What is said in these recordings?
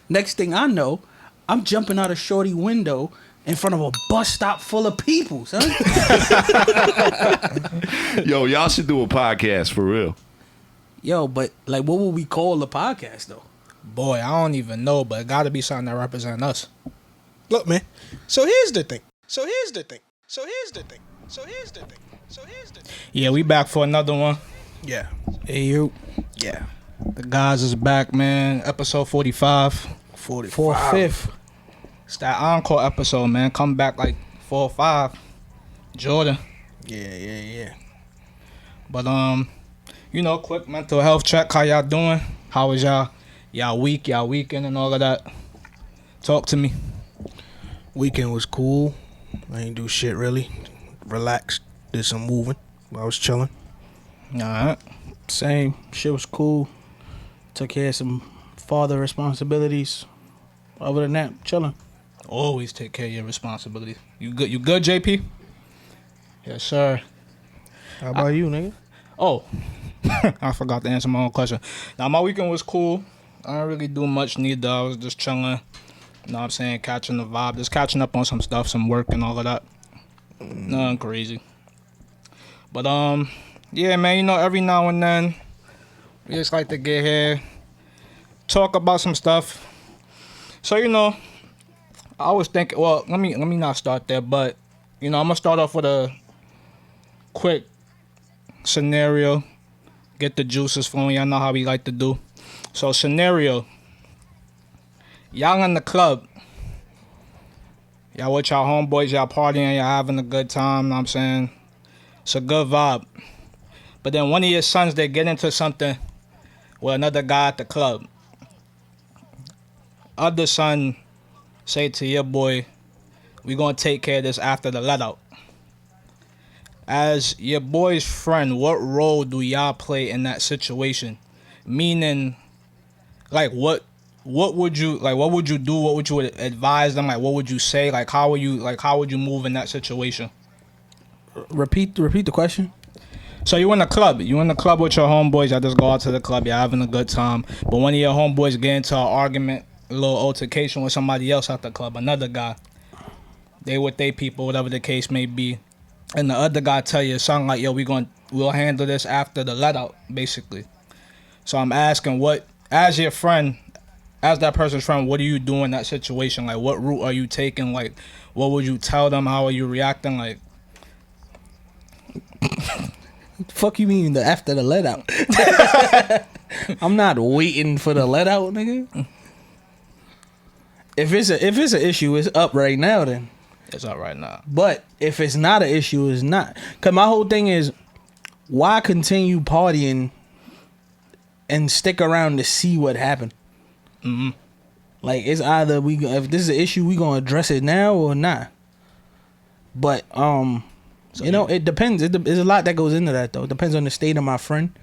Next thing I know, I'm jumping out a shorty window in front of a bus stop full of people, son. Yo, y'all should do a podcast for real. Yo, but like, what would we call the podcast though? Boy, I don't even know, but it got to be something that represents us. Look, man. So here's the thing. Yeah, we back for another one. Yeah. Hey, you. Yeah. The guys is back, man. Episode 45. 4/5. It's that encore episode, man. Come back like 4 or 5. Jordan. Yeah. But, quick mental health check. How y'all doing? How was y'all week, y'all weekend, and all of that? Talk to me. Weekend was cool. I ain't do shit really. Relaxed. Did some moving. I was chilling. All right. Same. Shit was cool. Took care of some father responsibilities. Other than that, chilling. Always take care of your responsibilities. You good, JP? Yes, sir. How about you, nigga? Oh, I forgot to answer my own question. Now, my weekend was cool. I didn't really do much neither. I was just chilling. You know what I'm saying? Catching the vibe. Just catching up on some stuff, some work and all of that. Nothing crazy. But, yeah, man, every now and then, we just like to get here, talk about some stuff. So, I was thinking, well, let me not start there, but, I'm going to start off with a quick scenario. Get the juices flowing. Y'all know how we like to do. So, scenario. Y'all in the club. Y'all with y'all homeboys, y'all partying, y'all having a good time, know what I'm saying? It's a good vibe. But then one of your sons, they get into something with another guy at the club. Other son say to your boy, we gonna take care of this after the let out. As your boy's friend, what role do y'all play in that situation? Meaning, like, what would you do? What would you advise them? Like, what would you say? Like, how would you move in that situation? Repeat the question. So you in the club. You in the club with your homeboys. Y'all just go out to the club. Y'all having a good time. But one of your homeboys get into an argument, a little altercation with somebody else at the club. Another guy. They with their people, whatever the case may be. And the other guy tell you something like, yo, we'll handle this after the let out, basically. So I'm asking, what, as your friend, as that person's friend, what do you do in that situation? Like, what route are you taking? Like, what would you tell them? How are you reacting? Like, Fuck you mean after the let out? I'm not waiting for the let out, nigga. If it's an issue, it's up right now then. it's up right now. But if it's not an issue, it's not. Cause my whole thing is, why continue partying and stick around to see what happened? Mm-hmm. Like, it's either if this is an issue, we gonna address it now or not. But it depends. There's a lot that goes into that though. It depends on the state of my friend.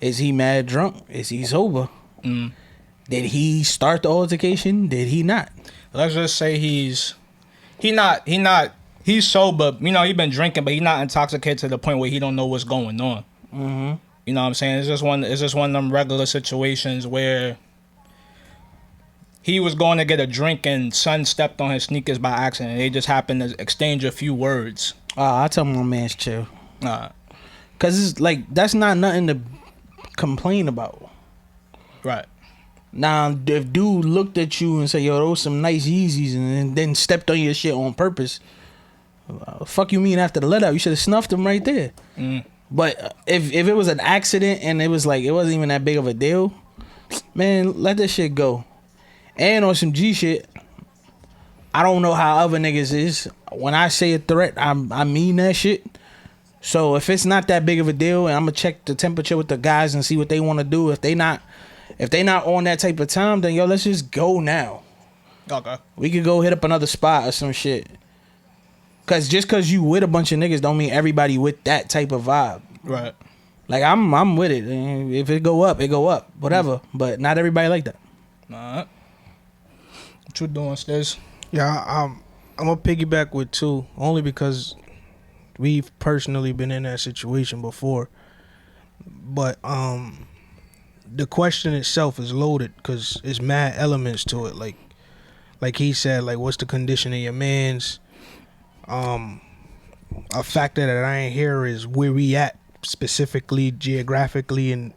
Is he mad drunk? Is he sober? Mm. Did he start the altercation? Did he not? Let's just say he's sober. He been drinking, but he not intoxicated to the point where he don't know what's going on. Mm-hmm. You know what I'm saying? It's just one of them regular situations where he was going to get a drink and son stepped on his sneakers by accident. They just happened to exchange a few words. I tell my man's chill. Cause it's like, that's not nothing to complain about. Right. Now, if dude looked at you and said, yo, those some nice Yeezys, and then stepped on your shit on purpose, fuck you mean after the let out? You should have snuffed him right there. Mm. But if it was an accident and it was like, it wasn't even that big of a deal, man, let that shit go. And on some G shit, I don't know how other niggas is. When I say a threat, I mean that shit. So if it's not that big of a deal, and I'm gonna check the temperature with the guys and see what they want to do. If they not on that type of time, then yo, let's just go now. Okay. We could go hit up another spot or some shit. Cause just cause you with a bunch of niggas don't mean everybody with that type of vibe. Right. Like I'm with it. If it go up, it go up. Whatever. But not everybody like that. Alright. What you doing, Stiz? Yeah, I'm gonna piggyback with two, only because we've personally been in that situation before. But the question itself is loaded because it's mad elements to it. Like he said, like what's the condition of your man's? A factor that I ain't hear is where we at specifically geographically and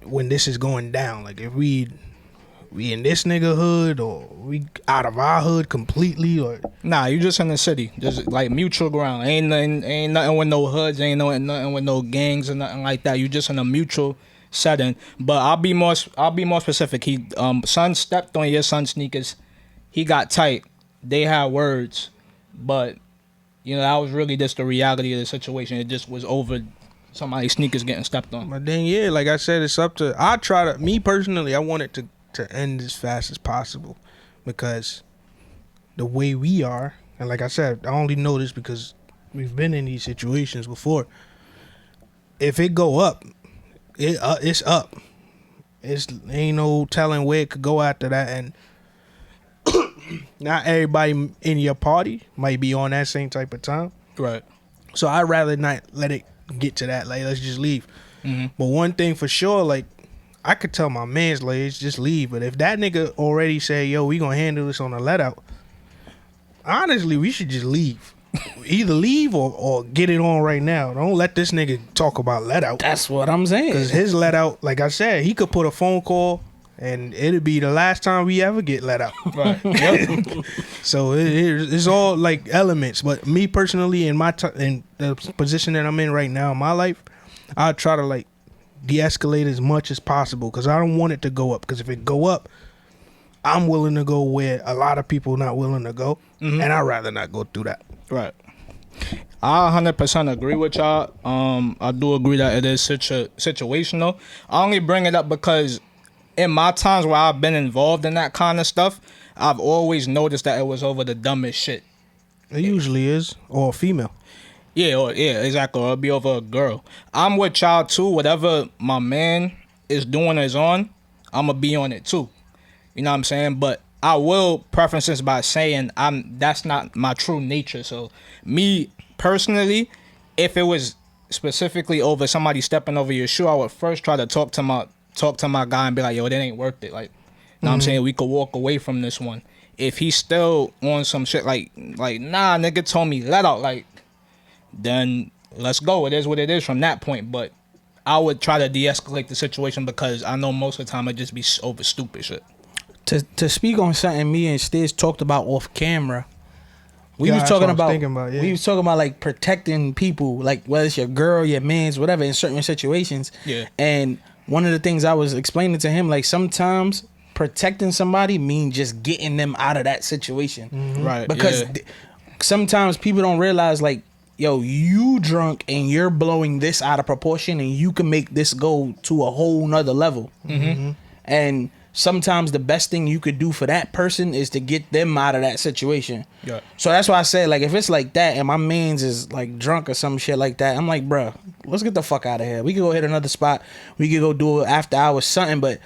when this is going down. Like if we in this nigga hood or we out of our hood completely or Nah, you just in the city, just like mutual ground. Ain't nothing with no hoods, nothing with no gangs or nothing like that. You just in a mutual setting. But I'll be more specific. He son stepped on your son's sneakers. He got tight. They had words, but you know that was really just the reality of the situation. It just was over somebody's sneakers getting stepped on. But then yeah, like I said, it's up to I try to me personally. I want it to end as fast as possible because the way we are, and like I said, I only know this because we've been in these situations before. If it go up, it's up. It's ain't no telling where it could go after that, and not everybody in your party might be on that same type of time. Right. So I'd rather not let it get to that. Like let's just leave. Mm-hmm. But one thing for sure, like I could tell my man's like just leave. But if that nigga already say, yo, we gonna handle this on a let out, honestly, we should just leave. Either leave or get it on right now. Don't let this nigga talk about let out. That's what I'm saying. Because his let out, like I said, he could put a phone call and it'll be the last time we ever get let out. Right. Yep. So it's all like elements. But me personally, in in the position that I'm in right now in my life, I try to like de-escalate as much as possible because I don't want it to go up. Because if it go up, I'm willing to go where a lot of people not willing to go, and I'd rather not go through that. Right. I 100% agree with y'all. I do agree that it is situational. I only bring it up because in my times where I've been involved in that kind of stuff, I've always noticed that it was over the dumbest shit. It usually is, or a female. Yeah, exactly. Or it'll be over a girl. I'm with y'all too. Whatever my man is doing is on, I'm going to be on it too. You know what I'm saying? But I will preference this by saying that's not my true nature. So me personally, if it was specifically over somebody stepping over your shoe, I would first try to talk to my guy and be like, yo, that ain't worth it. Like, you know what I'm saying? We could walk away from this one. If he's still on some shit like nah, nigga told me let out, like, then let's go. It is what it is from that point. But I would try to de-escalate the situation because I know most of the time it just be over stupid shit. To speak on something me and Stiz talked about off camera, we was talking about we was talking about like protecting people, like whether it's your girl, your man's, whatever, in certain situations. Yeah. And one of the things I was explaining to him, like sometimes protecting somebody means just getting them out of that situation. Mm-hmm. Right. Because sometimes people don't realize, like, yo, you drunk and you're blowing this out of proportion and you can make this go to a whole nother level. Mm-hmm. And sometimes the best thing you could do for that person is to get them out of that situation. Yeah. So that's why I said, like, if it's like that and my mans is like drunk or some shit like that, I'm like, bruh, let's get the fuck out of here. We could go hit another spot. We could go do it after hours something. But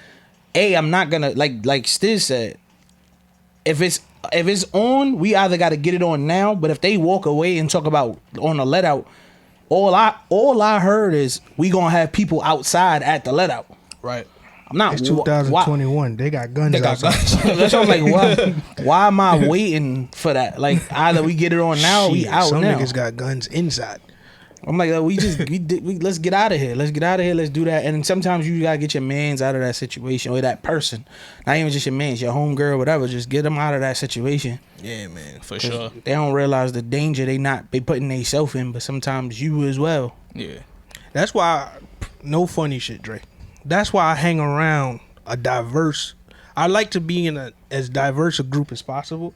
I'm not gonna like Stiz said, if it's on, we either got to get it on now. But if they walk away and talk about on a let out, all I heard is we gonna have people outside at the let out. Right. I'm not. It's 2021. They got guns. That's what I'm like. Why am I waiting for that? Like either we get it on now, or we out some now. Some niggas got guns inside. I'm like, let's get out of here. Let's get out of here. Let's do that. And sometimes you gotta get your mans out of that situation or that person. Not even just your mans, your homegirl, whatever. Just get them out of that situation. Yeah, man, for sure. They don't realize the danger they putting themselves in, but sometimes you as well. Yeah. That's why no funny shit, Dre. That's why I hang around I like to be in as diverse a group as possible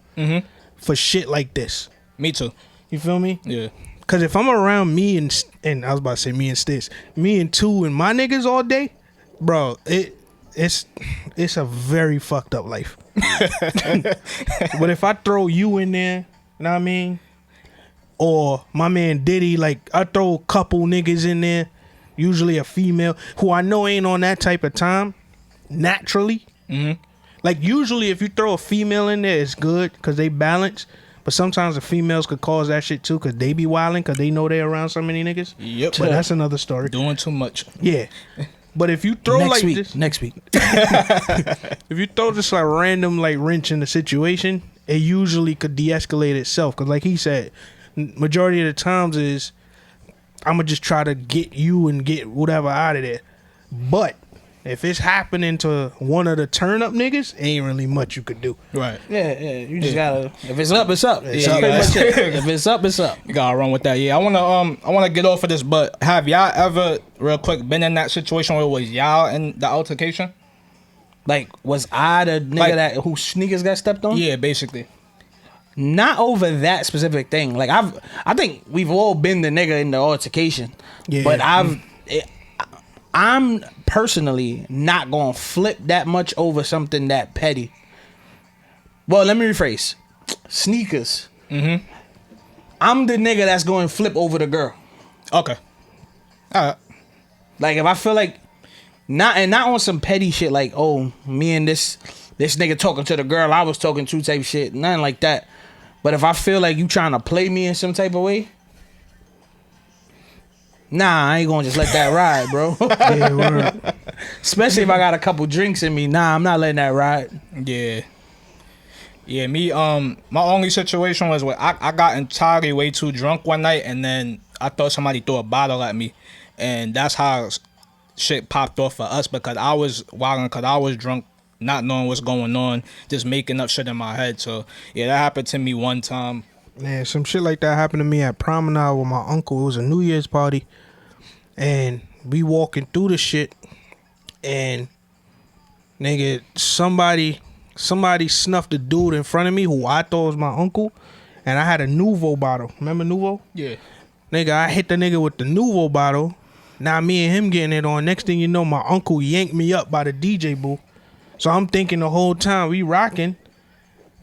for shit like this. Me too. You feel me? Yeah. Because if I'm around me and I was about to say me and Stiz, me and two and my niggas all day, bro, it's a very fucked up life. But if I throw you in there, you know what I mean? Or my man Diddy, like I throw a couple niggas in there, usually a female who I know ain't on that type of time naturally. Like usually if you throw a female in there, it's good because they balance. But sometimes the females could cause that shit too because they be wilding because they know they around so many niggas. Yep. But that's another story. Doing too much. Yeah. But if you throw next like week, this, next week. if you throw just like random like wrench in the situation, it usually could de-escalate itself. Cause like he said, majority of the times is I'm gonna just try to get you and get whatever out of there. But if it's happening to one of the turn up niggas, ain't really much you could do. Right. Yeah, you just gotta. If it's up, it's up. Yeah, Pretty much it. If it's up, it's up. You gotta run with that. Yeah, I wanna get off of this, but have y'all ever, real quick, been in that situation where it was y'all in the altercation? Like, was I the nigga Like- that whose sneakers got stepped on? Yeah, basically. Not over that specific thing. Like I think we've all been the nigga in the altercation. Yeah. But I'm personally not gonna flip that much over something that petty. Well, let me rephrase. Sneakers. Mm-hmm. I'm the nigga that's going to flip over the girl. Okay. All right. Like if I feel like not on some petty shit like, oh, me and this nigga talking to the girl I was talking to type shit, nothing like that. But if I feel like you trying to play me in some type of way, nah, I ain't gonna just let that ride, bro. Yeah, word. Especially if I got a couple drinks in me. Nah, I'm not letting that ride. Yeah. Yeah, me, my only situation was where I got entirely way too drunk one night, and then I thought somebody threw a bottle at me, and that's how shit popped off for us, because I was wilding, because I was drunk, not knowing what's going on, just making up shit in my head. So yeah, that happened to me one time. Man, some shit like that happened to me at Promenade with my uncle. It was a New Year's party, and we walking through the shit, and nigga, somebody snuffed a dude in front of me who I thought was my uncle, and I had a Nouveau bottle. Remember Nouveau? Yeah. Nigga, I hit the nigga with the Nouveau bottle. Now me and him getting it on. Next thing you know, my uncle yanked me up by the DJ booth. So I'm thinking the whole time we rocking,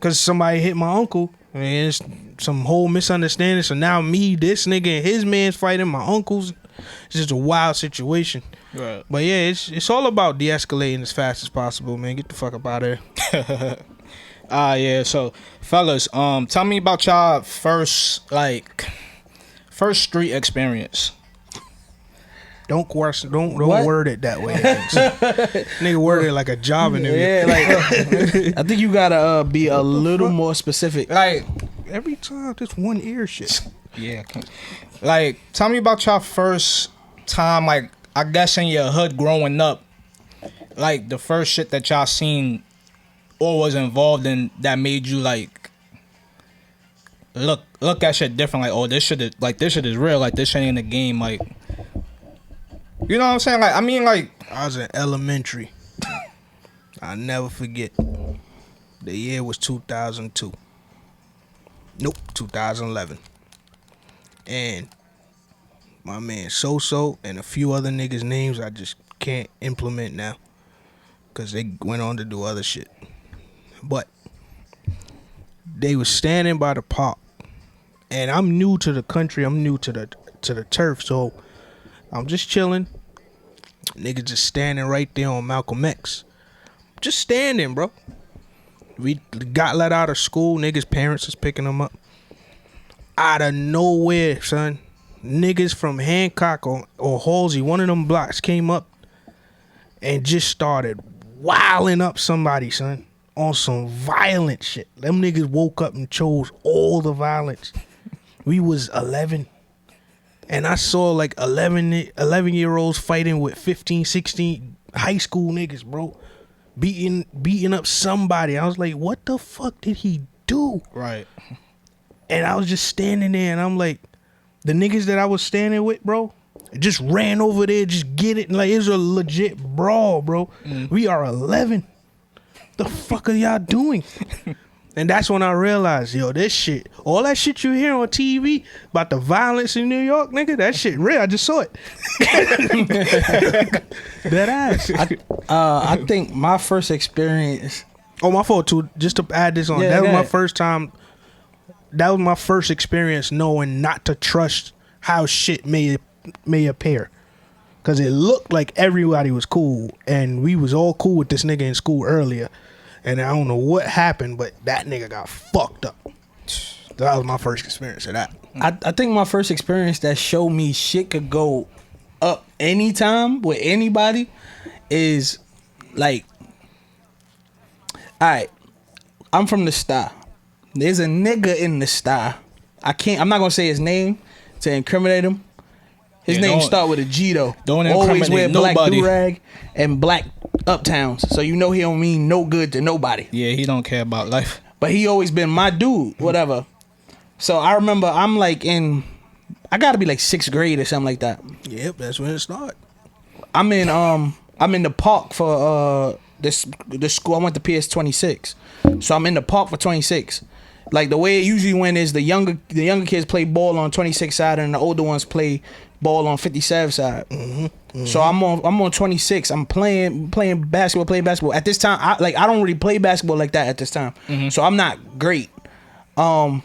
cause somebody hit my uncle, and it's some whole misunderstanding. So now me, this nigga, and his man's fighting my uncle's. It's just a wild situation. Right. But yeah, it's all about de-escalating as fast as possible, man. Get the fuck up out of there. Yeah. So, fellas, tell me about y'all first street experience. Don't What? word it that way. Nigga word it like a job interview. Yeah, like I think you gotta be a little more specific. Like, Every time, this one ear shit. yeah. Like, tell me about y'all first time, like, I guess in your hood growing up, like the first shit that y'all seen or was involved in that made you like look at shit different. Like, oh, this shit is real. Like, this shit ain't a game. Like, you know what I'm saying? Like, I mean, like, I was in elementary. I'll never forget. The year was 2002. Nope, 2011. And my man So and a few other niggas' names I just can't implement now, because they went on to do other shit. But they was standing by the park, and I'm new to the country. I'm new to the turf, so I'm just chilling. Niggas just standing right there on Malcolm X. Just standing, bro. We got let out of school. Niggas' parents is picking them up. Out of nowhere, son. Niggas from Hancock or Halsey, one of them blocks, came up and just started wilding up somebody, son, on some violent shit. Them niggas woke up and chose all the violence. We was 11. And I saw like 11-year-olds fighting with 15, 16 high school niggas, bro. Beating up somebody. I was like, what the fuck did he do? right. And I was just standing there, and I'm like, the niggas that I was standing with, bro, just ran over there, just get it. Like, it was a legit brawl, bro. We are 11. The fuck are y'all doing? And that's when I realized, yo, this shit, all that shit you hear on TV about the violence in New York, nigga, that shit real. I just saw it. That ass. I think my first experience. Oh, my fault, too. Just to add this on, Yeah, that was go my ahead. first time. That was my first experience knowing not to trust how shit may appear. Because it looked like everybody was cool, and we was all cool with this nigga in school earlier. And I don't know what happened, but that nigga got fucked up. That was my first experience of that. I think my first experience that showed me shit could go up anytime with anybody is like, all right, I'm from the star. There's a nigga in the star. I'm not gonna say his name to incriminate him. His name start with a G though. Don't always wear incriminate black nobody. do-rag and black uptowns, so you know he don't mean no good to nobody. Yeah, he don't care about life. But he always been my dude, whatever. So I remember I gotta be like 6th grade or something like that. Yep, that's when it started. I'm in the park for the school. I went to PS 26, so I'm in the park for 26. Like the way it usually went is the younger kids play ball on 26 side and the older ones play ball on 57 side. So I'm on 26. I'm playing basketball. At this time, I don't really play basketball like that at this time. So I'm not great. So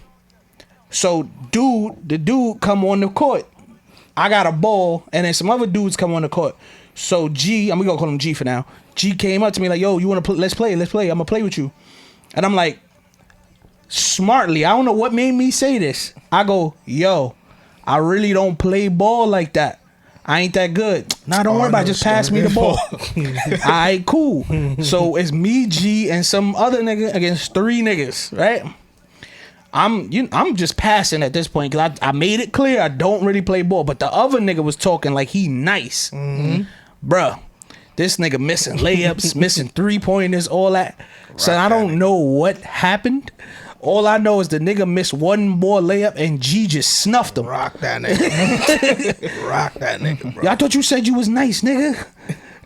the dude come on the court. I got a ball, and then some other dudes come on the court. So G, I'm gonna call him G for now. G came up to me like, "Yo, you wanna play? Let's play. I'm gonna play with you." And I'm like, smartly, I don't know what made me say this. I go, "Yo, I really don't play ball like that. I ain't that good." Nah, don't worry about it. Just pass me the ball. Alright, cool. So it's me, G, and some other nigga against 3 niggas, right? I'm just passing at this point because I made it clear I don't really play ball. But the other nigga was talking like he nice. Bruh, this nigga missing layups, missing 3-pointers, all that. So I don't know what happened. All I know is the nigga missed one more layup and G just snuffed him. Rock that nigga. Rock that nigga, bro. Yeah, I thought you said you was nice, nigga.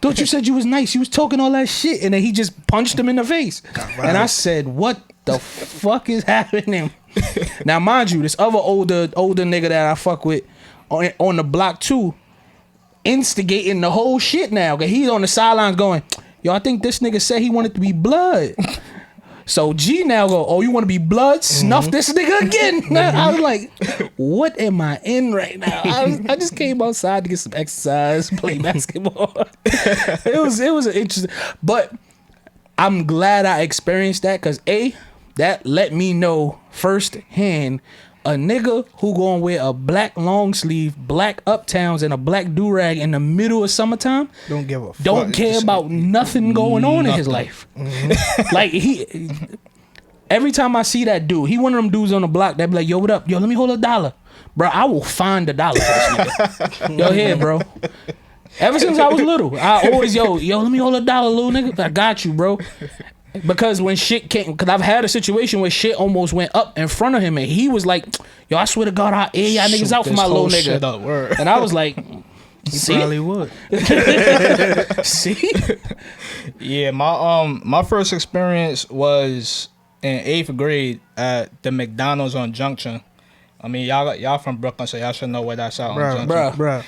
Thought you said you was nice. You was talking all that shit, and then he just punched him in the face. And I said, "What the fuck is happening?" Now, mind you, this other older nigga that I fuck with on the block too, instigating the whole shit now. Cause he's on the sidelines going, "Yo, I think this nigga said he wanted to be blood." So G now go, "Oh, you want to be blood? Snuff this nigga again." I was like, "What am I in right now?" I just came outside to get some exercise, play basketball. It was an interesting, but I'm glad I experienced that because that let me know firsthand a nigga who gonna wear a black long sleeve, black uptowns, and a black do-rag in the middle of summertime Don't give a fuck. don't care about nothing going on in his life. Like every time I see that dude, he one of them dudes on the block that be like, "Yo, what up? Yo, let me hold $1." Bro, I will find $1 for this nigga. Yo, here, bro. Ever since I was little, I always, yo, let me hold $1, little nigga. I got you, bro. Because when shit came, because I've had a situation where shit almost went up in front of him, and he was like, "Yo, I swear to God, I'll air y'all niggas out for my little nigga." And I was like, He probably would. See? Yeah, my first experience was in 8th grade at the McDonald's on Junction. I mean, y'all from Brooklyn, so y'all should know where that's at on Junction. Bruh.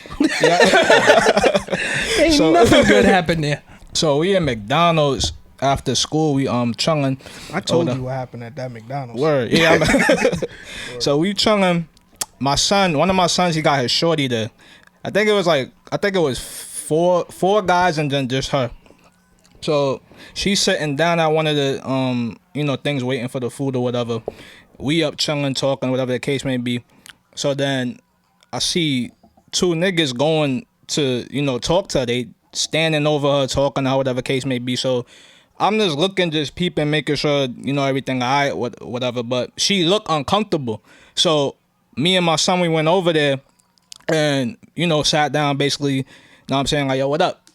Ain't nothing good happened there. So we in McDonald's after school. We chungin'. I told you what happened at that McDonald's. Word, yeah. So we chungin'. One of my sons, he got his shorty there. I think it was four guys and then just her. So she's sitting down at one of the things waiting for the food or whatever. We up chilling, talking, whatever the case may be. So then I see 2 niggas going to talk to her. They standing over her, talking, or whatever case may be. So I'm just looking, just peeping, making sure everything alright, whatever. But she looked uncomfortable. So me and my son, we went over there and sat down, basically. You know what I'm saying, like, "Yo, what up?"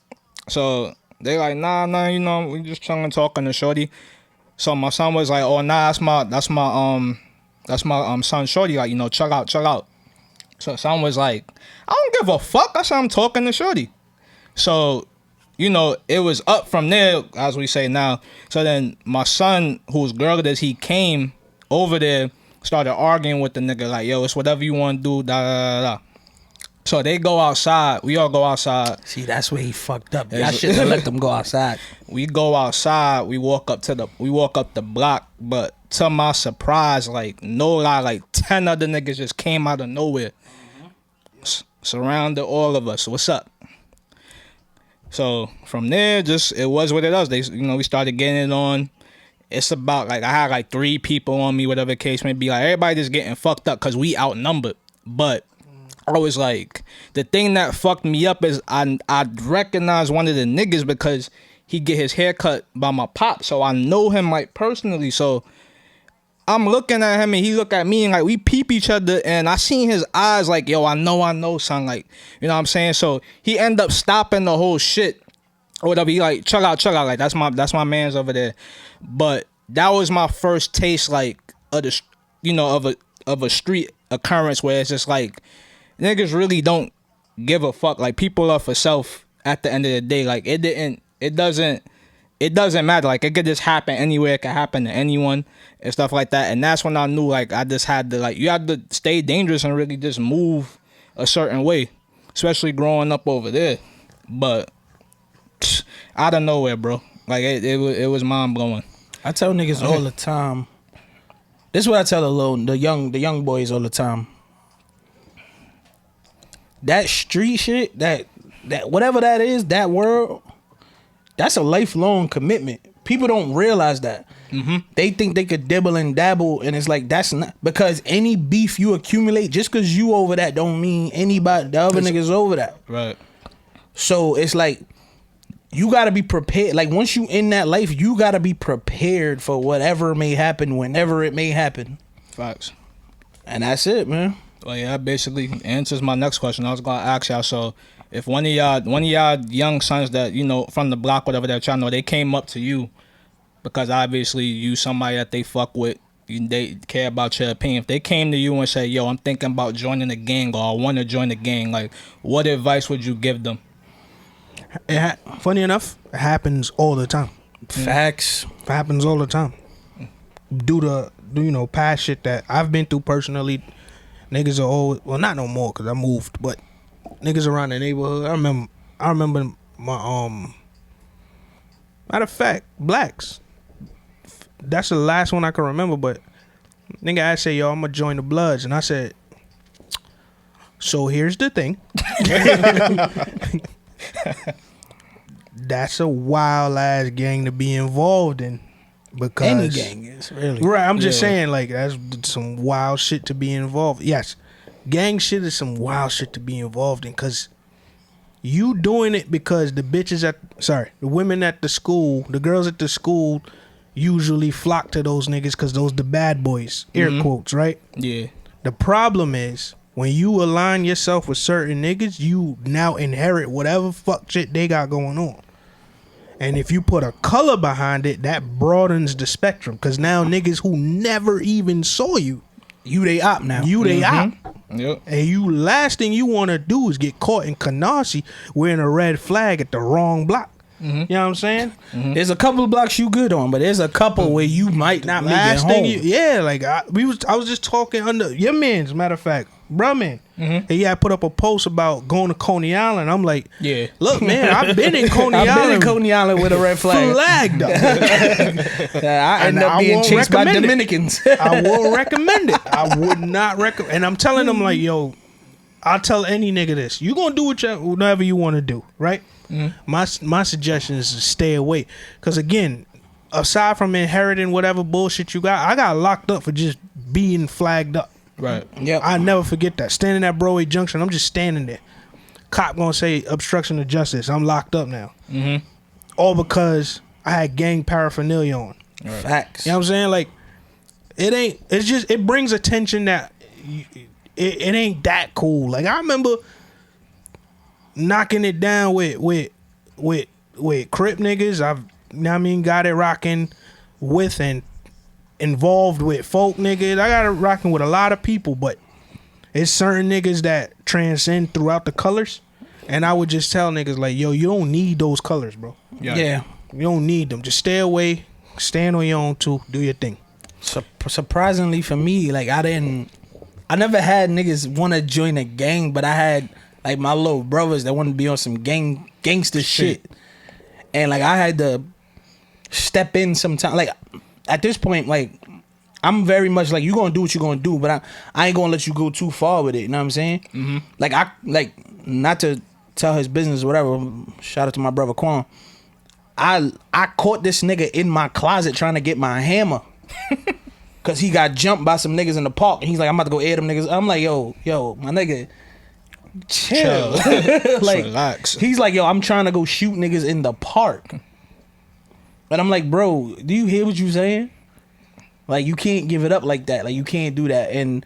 So they like, nah, we just chilling, talking to shorty. So my son was like, "Oh, nah, that's my son shorty, like, chill out." So son was like, "I don't give a fuck." I said, "I'm talking to shorty." So it was up from there, as we say now. So then my son, whose girl it is, he came over there, started arguing with the nigga, like, "Yo, it's whatever you want to do, da da da." So they go outside. We all go outside. See, that's where he fucked up. I shouldn't have let them go outside. We go outside. We walk up the block. But to my surprise, like, no lie, like 10 other niggas just came out of nowhere, surrounded all of us. "What's up?" So from there, just it was what it was. They, we started getting it on. It's about like I had like 3 people on me, whatever the case may be. Like everybody just getting fucked up because we outnumbered. But I was like, the thing that fucked me up is I recognized one of the niggas because he get his hair cut by my pop, so I know him like personally. So I'm looking at him and he look at me and like we peep each other, and I seen his eyes like, yo, I know, son, like, you know what I'm saying? So he end up stopping the whole shit or whatever. He like, chill out, like that's my man's over there. But that was my first taste like of the, you know, of a street occurrence where it's just like niggas really don't give a fuck. Like people are for self at the end of the day. Like it doesn't matter. Like it could just happen anywhere. It could happen to anyone and stuff like that. And that's when I knew like I just had to like, you had to stay dangerous and really just move a certain way, especially growing up over there. But out of nowhere, bro, like it was mind blowing. I tell niggas all the time. This is what I tell the young boys all the time. That street shit, that whatever that is, that world, that's a lifelong commitment. People don't realize that. They think they could dibble and dabble, and it's like that's not, because any beef you accumulate, just because you over that don't mean anybody, the other niggas over that. Right. So it's like you gotta be prepared. Like once you in that life, you gotta be prepared for whatever may happen, whenever it may happen. Facts. And that's it, man. Well, yeah, that basically answers my next question. I was gonna ask y'all. So, if one of y'all young sons that you know from the block, whatever that y'all know, they came up to you because obviously you somebody that they fuck with, they care about your opinion. If they came to you and say, "Yo, I'm thinking about joining the gang," or "I want to join the gang," like, what advice would you give them? Funny enough, it happens all the time. Facts. It happens all the time. Do you know past shit that I've been through personally. Niggas are always, well, not no more because I moved, but niggas around the neighborhood. I remember my matter of fact, blacks. That's the last one I can remember. But nigga, I say, yo, I'm gonna join the Bloods, and I said, so here's the thing. That's a wild ass gang to be involved in. Because any gang is really right. I'm just saying, like, that's some wild shit to be involved. Yes, gang shit is some wild shit to be involved in. Cause you doing it because the women at the school, the girls at the school, usually flock to those niggas because those the bad boys. Air quotes, right? Yeah. The problem is when you align yourself with certain niggas, you now inherit whatever fuck shit they got going on. And if you put a color behind it, that broadens the spectrum. Because now niggas who never even saw you they op now. They op. Yep. And last thing you want to do is get caught in Canarsie wearing a red flag at the wrong block. You know what I'm saying? There's a couple of blocks you good on, but there's a couple where you might not make it home. Like I was just talking under your man's, matter of fact, bruh man. And I put up a post about going to Coney Island. I'm like, yeah, look, man, I've been in Coney Island. I've been in Coney Island with a red flag. Flagged up. I ended up being chased by Dominicans. I will recommend it. I would not recommend. And I'm telling them like, yo, I'll tell any nigga this. You gonna do whatever you want to do, right? My suggestion is to stay away. Because again, aside from inheriting whatever bullshit you got, I got locked up for just being flagged up. Right. Yep. I never forget that. Standing at Broadway Junction, I'm just standing there. Cop gonna say obstruction of justice. I'm locked up now. All because I had gang paraphernalia on. Right. Facts. You know what I'm saying? Like, it brings attention that it ain't that cool. Like, I remember knocking it down with Crip niggas. Got it rocking with and involved with folk niggas. I got it rocking with a lot of people, but it's certain niggas that transcend throughout the colors. And I would just tell niggas like, yo, you don't need those colors, bro. Yeah. You don't need them. Just stay away. Stand on your own too. Do your thing. Surprisingly for me, like I never had niggas want to join a gang, but I had like my little brothers that want to be on some gangster shit. And like I had to step in sometime. Like at this point, like I'm very much like, you gonna do what you gonna do, but I ain't gonna let you go too far with it. You know what I'm saying? Like not to tell his business or whatever. Shout out to my brother Quan. I caught this nigga in my closet trying to get my hammer. Cause he got jumped by some niggas in the park, and he's like, I'm about to go air them niggas. I'm like, yo, my nigga, chill. Like, relax. he's like, yo, I'm trying to go shoot niggas in the park. But I'm like, bro, do you hear what you saying? Like, you can't give it up like that. Like, you can't do that. And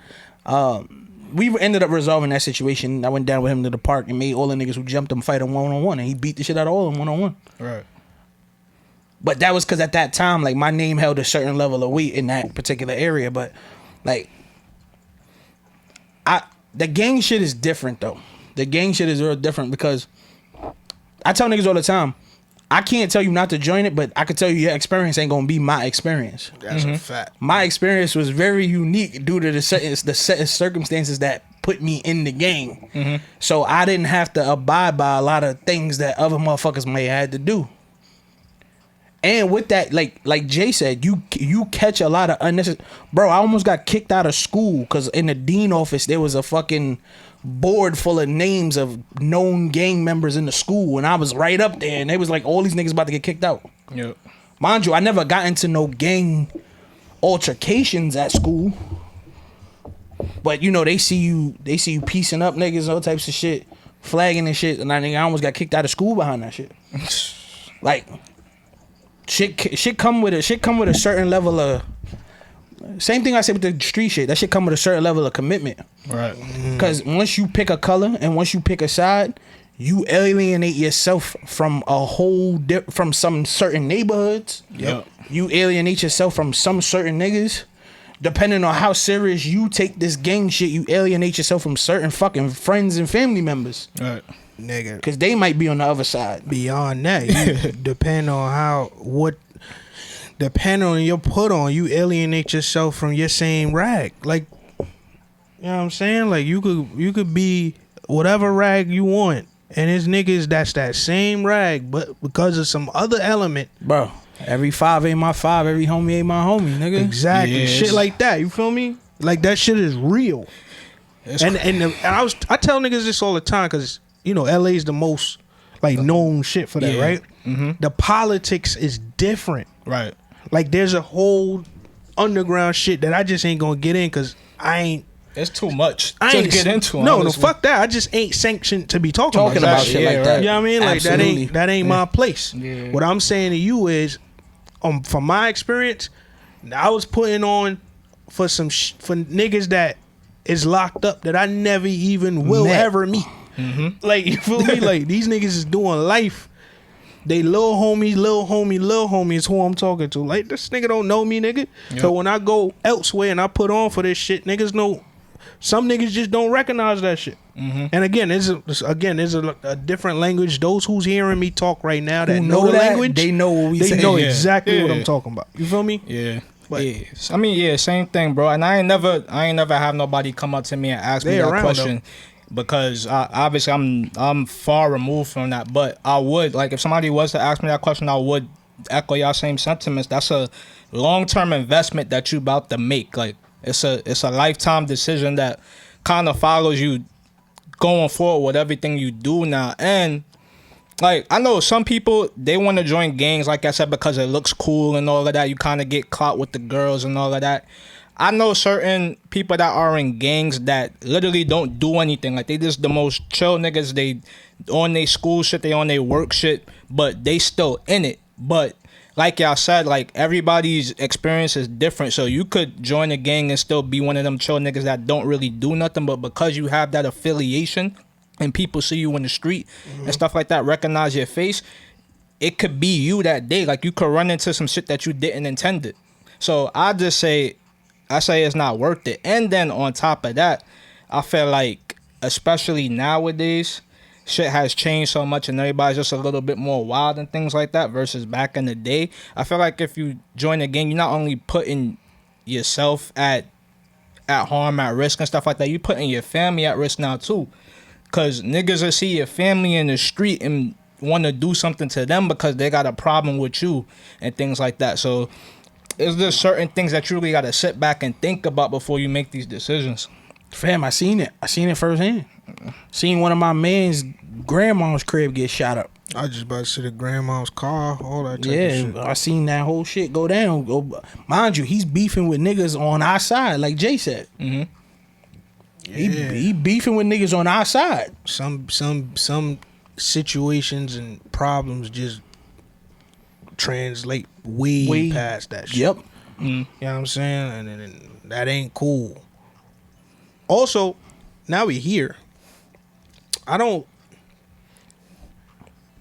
we ended up resolving that situation. I went down with him to the park and made all the niggas who jumped him fight him 1-on-1, and he beat the shit out of all of them 1-on-1. Right. But that was because at that time, like, my name held a certain level of weight in that particular area. But like, the gang shit is different though. The gang shit is real different because I tell niggas all the time, I can't tell you not to join it, but I could tell you your experience ain't gonna be my experience. That's a fact. My experience was very unique due to the set circumstances that put me in the gang. So I didn't have to abide by a lot of things that other motherfuckers may have had to do. And with that, like Jay said, you catch a lot of unnecessary. Bro, I almost got kicked out of school because in the dean office there was a fucking board full of names of known gang members in the school, and I was right up there, and they was like, all these niggas about to get kicked out. Yep. Mind you, I never got into no gang altercations at school, but you know they see you piecing up niggas, all types of shit, flagging and shit, and I almost got kicked out of school behind that shit. Like. Shit come with a certain level of. Same thing I said with the street shit. That shit come with a certain level of commitment. Right. Because once you pick a color and once you pick a side, you alienate yourself from from some certain neighborhoods. Yep. You alienate yourself from some certain niggas. Depending on how serious you take this gang shit, you alienate yourself from certain fucking friends and family members. Right. Nigga. Because they might be on the other side. Beyond that, you depend on depending on your put on, you alienate yourself from your same rag. Like, you know what I'm saying? Like, you could be whatever rag you want, and it's niggas that's that same rag, but because of some other element. Bro, every 5 ain't my 5, every homie ain't my homie, nigga. Exactly. Yeah, shit like that, you feel me? Like, that shit is real. And I tell niggas this all the time because, you know, LA is the most like known shit for that, Yeah. right? The politics is different. Right. Like, there's a whole underground shit that I just ain't gonna get in because I ain't. It's too much I to ain't get into. No, honestly. fuck that. I just ain't sanctioned to be talking about About that shit Yeah, like right. that. You know what I mean? Like, Absolutely. that ain't my place. Yeah. What I'm saying to you is, from my experience, I was putting on for for niggas that is locked up that I never even will Met. ever meet. Like, you feel me? Like, these niggas is doing life. They little homie is who I'm talking to. Like, this nigga don't know me, nigga. Yep. So when I go elsewhere and I put on for this shit, niggas know. Some niggas just don't recognize that shit. And again, there's a different language. Those who's hearing me talk right now that know the language, they know what we they say. know Yeah. exactly what Yeah. I'm talking about. You feel me? Yeah. But- Yeah. I mean, yeah, same thing, bro. And I ain't never have nobody come up to me and ask me They that around, question because obviously I'm far removed from that. But I would, like, if somebody was to ask me that question, I would echo y'all same sentiments. That's a long-term investment that you about to make. Like, it's a lifetime decision that kind of follows you going forward with everything you do now. And like, I know some people, they want to join gangs, like I said, because it looks cool and all of that. You kind of get clout with the girls and all of that. I know certain people that are in gangs that literally don't do anything. Like, they just the most chill niggas. They on their school shit, they on their work shit, but they still in it. But like y'all said, like, everybody's experience is different. So you could join a gang and still be one of them chill niggas that don't really do nothing, but because you have that affiliation and people see you in the street and stuff like that, recognize your face, it could be you that day. Like, you could run into some shit that you didn't intend it. So I say it's not worth it. And then on top of that, I feel like, especially nowadays, shit has changed so much and everybody's just a little bit more wild and things like that versus back in the day. I feel like if you join a gang, you're not only putting yourself at harm, at risk and stuff like that, you're putting your family at risk now too. Because niggas will see your family in the street and want to do something to them because they got a problem with you and things like that. So there's just certain things that you really got to sit back and think about before you make these decisions. Fam, I seen it firsthand. Seen one of my man's grandma's crib get shot up. I just about to see the grandma's car, all that type of Yeah, shit. I seen that whole shit go down. Mind you, he's beefing with niggas on our side, like Jay said. He beefing with niggas on our side. Some situations and problems just translate way past that shit. Yep. You know what I'm saying? And that ain't cool. Also, now we here.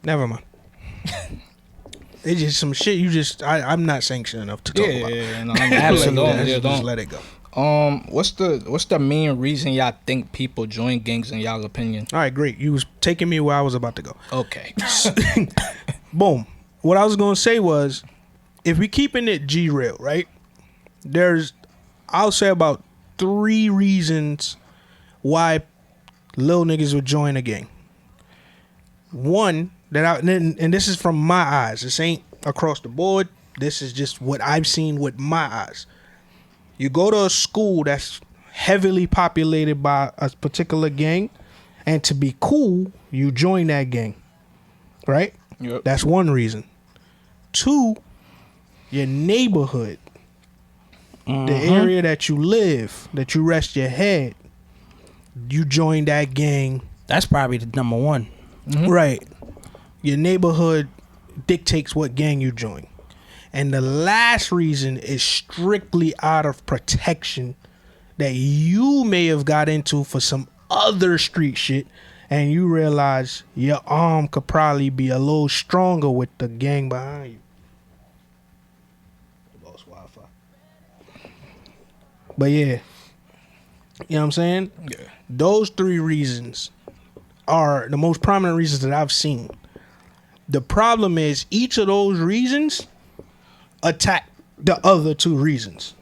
Never mind. It's just some shit I'm not sanctioned enough to talk about. Yeah, no, Absolutely. Just let it go. What's the main reason y'all think people join gangs in y'all opinion? All right, great. You was taking me where I was about to go. Okay. Boom. What I was gonna say was, if we keeping it G real, right? I'll say about 3 reasons why little niggas would join a gang. One and this is from my eyes. This ain't across the board. This is just what I've seen with my eyes. You go to a school that's heavily populated by a particular gang, and to be cool, you join that gang. Right? Yep. That's one reason. 2, your neighborhood. The area that you live, that you rest your head. You join that gang. That's probably the number one. Right. Your neighborhood dictates what gang you join. And the last reason is strictly out of protection that you may have got into for some other street shit, and you realize your arm could probably be a little stronger with the gang behind you. Lost Wi-Fi. But yeah. You know what I'm saying? Yeah. Those 3 reasons are the most prominent reasons that I've seen. The problem is each of those reasons attack the other 2 reasons.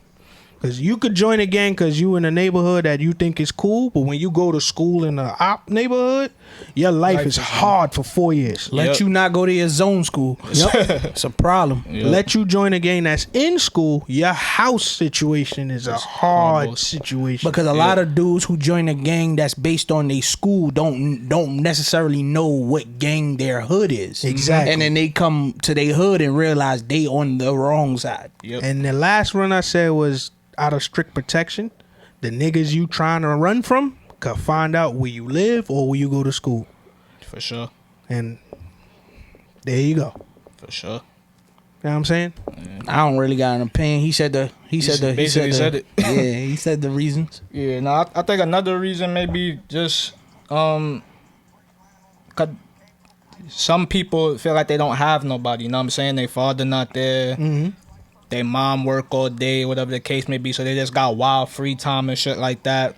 Because you could join a gang because you in a neighborhood that you think is cool, but when you go to school in a op neighborhood, your life is hard for 4 years. Let you not go to your zone school. Yep. It's a problem. Yep. Let you join a gang that's in school, your house situation is a hard situation. Because a lot of dudes who join a gang that's based on their school don't necessarily know what gang their hood is. Exactly. And then they come to their hood and realize they on the wrong side. Yep. And the last one I said was out of strict protection. The niggas you trying to run from could find out where you live or where you go to school. For sure. And there you go. For sure. You know what I'm saying? I don't really got an opinion. He said it. Yeah, he said the reasons. Yeah, no, I think another reason maybe just 'cause some people feel like they don't have nobody, you know what I'm saying? Their father not there. Mm-hmm. Their mom work all day, whatever the case may be, so they just got wild free time and shit like that.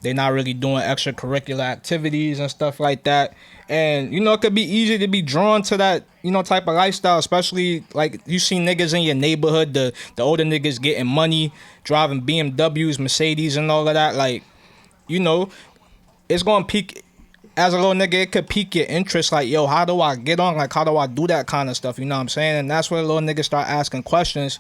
They're not really doing extracurricular activities and stuff like that. And, you know, it could be easy to be drawn to that, you know, type of lifestyle, especially, like, you see niggas in your neighborhood, the older niggas getting money, driving BMWs, Mercedes, and all of that. Like, you know, it's going to peak, as a little nigga, it could pique your interest, like, yo, how do I get on? Like, how do I do that kind of stuff? You know what I'm saying? And that's where little niggas start asking questions.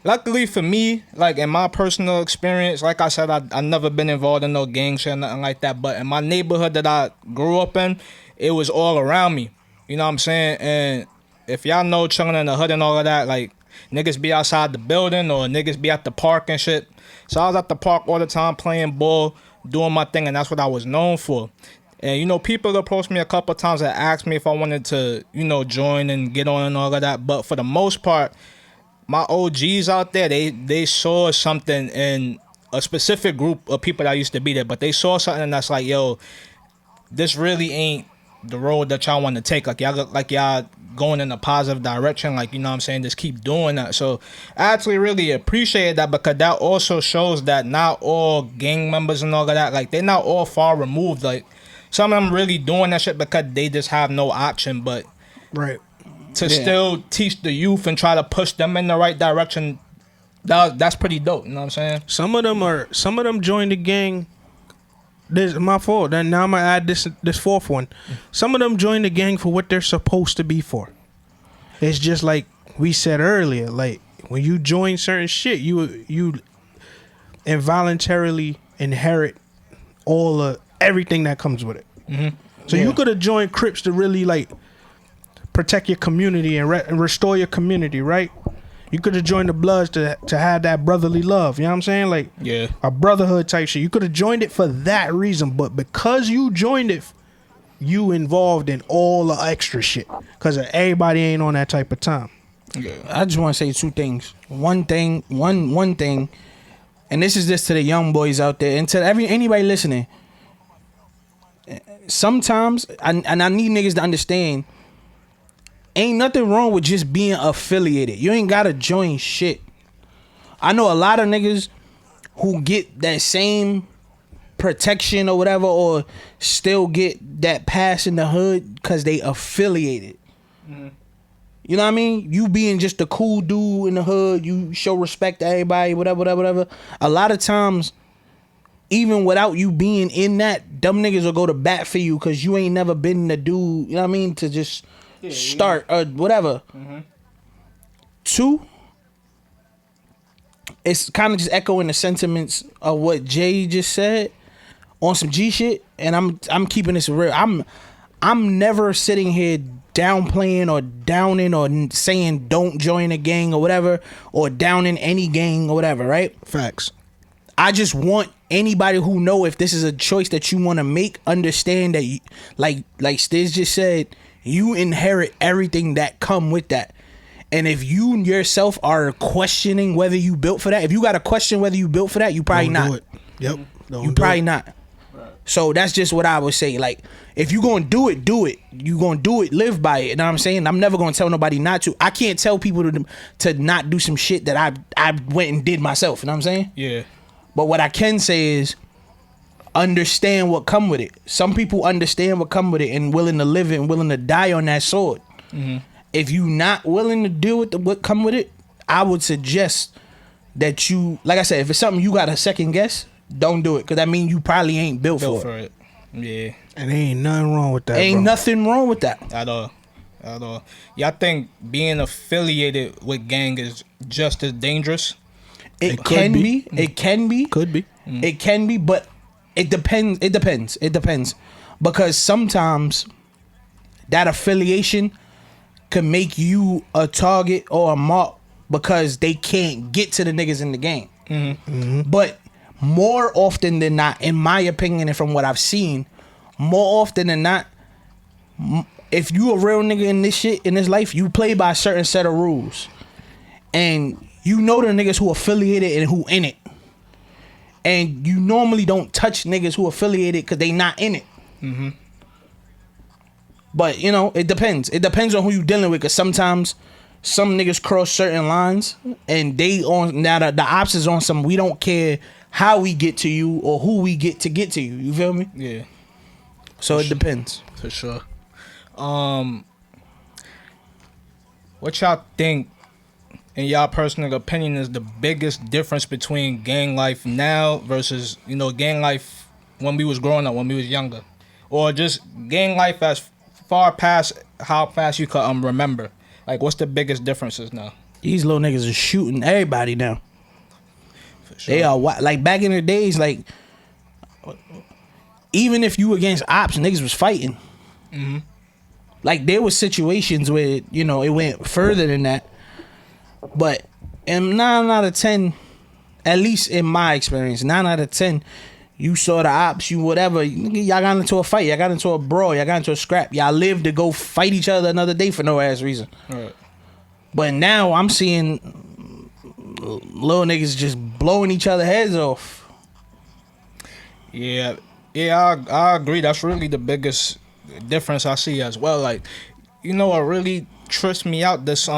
Luckily for me, like, in my personal experience, like I said, I never been involved in no gang shit or nothing like that. But in my neighborhood that I grew up in, it was all around me. You know what I'm saying? And if y'all know chilling in the hood and all of that, like, niggas be outside the building or niggas be at the park and shit. So I was at the park all the time playing ball, doing my thing, and that's what I was known for. And, you know, people approached me a couple of times and asked me if I wanted to, you know, join and get on and all of that. But for the most part, my OGs out there, they saw something in a specific group of people that used to be there. But they saw something that's like, yo, this really ain't the road that y'all want to take. Like, y'all look like y'all going in a positive direction. Like, you know what I'm saying? Just keep doing that. So I actually really appreciate that, because that also shows that not all gang members and all of that, like, they're not all far removed. Like, some of them really doing that shit because they just have no option. But Right. to still teach the youth and try to push them in the right direction, that's pretty dope. You know what I'm saying? Some of them joined the gang. This is my fault. Then now I'm gonna add this fourth one. Some of them join the gang for what they're supposed to be for. It's just like we said earlier. Like, when you join certain shit, you involuntarily inherit everything that comes with it. Mm-hmm. So you could have joined Crips to really, like, protect your community and restore your community, right? You could have joined the Bloods to have that brotherly love. You know what I'm saying? Like Yeah. a brotherhood type shit. You could have joined it for that reason, but because you joined it, you involved in all the extra shit. Because everybody ain't on that type of time. Yeah. I just want to say two things. One thing, and this is just to the young boys out there and to anybody listening. Sometimes, I need niggas to understand, ain't nothing wrong with just being affiliated. You ain't gotta join shit. I know a lot of niggas who get that same protection or whatever, or still get that pass in the hood because they affiliated. Mm-hmm. You know what I mean? You being just a cool dude in the hood, you show respect to everybody, whatever. A lot of times, even without you being in that, dumb niggas will go to bat for you because you ain't never been the dude, you know what I mean, to just start or whatever. Mm-hmm. Two, it's kind of just echoing the sentiments of what Jay just said on some G shit, and I'm keeping this real. I'm never sitting here downplaying or downing or saying don't join a gang or whatever, or downing any gang or whatever, right? Facts. I just want anybody who know if this is a choice that you want to make, understand that you, like Stiz just said, you inherit everything that come with that. And if you yourself are questioning whether you built for that, if you got to question whether you built for that, you probably Don't not. do it. Yep. You probably not. So that's just what I would say. Like, if you gonna do it, do it. You gonna do it, live by it. You know what I'm saying? I'm never gonna tell nobody not to. I can't tell people to not do some shit that I went and did myself. You know what I'm saying? Yeah. But what I can say is understand what come with it. Some people understand what come with it and willing to live it and willing to die on that sword. Mm-hmm. If you not willing to deal with what come with it, I would suggest that you, like I said, if it's something you got a second guess, don't do it, because that means you probably ain't built for it. Yeah. And there ain't nothing wrong with that. Ain't nothing wrong with that at all. Yeah, I think being affiliated with gang is just as dangerous. It can be. It can be. Could be. It can be, but it depends. It depends. Because sometimes that affiliation can make you a target or a mark because they can't get to the niggas in the game. Mm-hmm. Mm-hmm. But more often than not, in my opinion and from what I've seen, more often than not, if you a real nigga in this shit, in this life, you play by a certain set of rules. And you know the niggas who affiliated and who in it. And you normally don't touch niggas who affiliated because they not in it. Mm-hmm. But, you know, it depends. It depends on who you dealing with, because sometimes some niggas cross certain lines and they on, now the ops is on some, we don't care how we get to you or who we get to you. You feel me? Yeah. So it depends. For sure. What y'all think, in y'all personal opinion, is the biggest difference between gang life now versus, you know, gang life when we was growing up, when we was younger? Or just gang life as far past how fast you could remember? Like, what's the biggest differences now? These little niggas are shooting everybody now. For sure. They are, like, back in the days, like, even if you against ops, niggas was fighting. Mm-hmm. Like, there was situations where, you know, it went further than that. But in 9 out of 10, at least in my experience, 9 out of 10, you saw the ops, you whatever, y'all got into a fight, y'all got into a brawl, y'all got into a scrap, y'all lived to go fight each other another day for no ass reason. Right. But now I'm seeing little niggas just blowing each other heads off. Yeah, I agree. That's really the biggest difference I see as well. Like, you know what really trips me out? This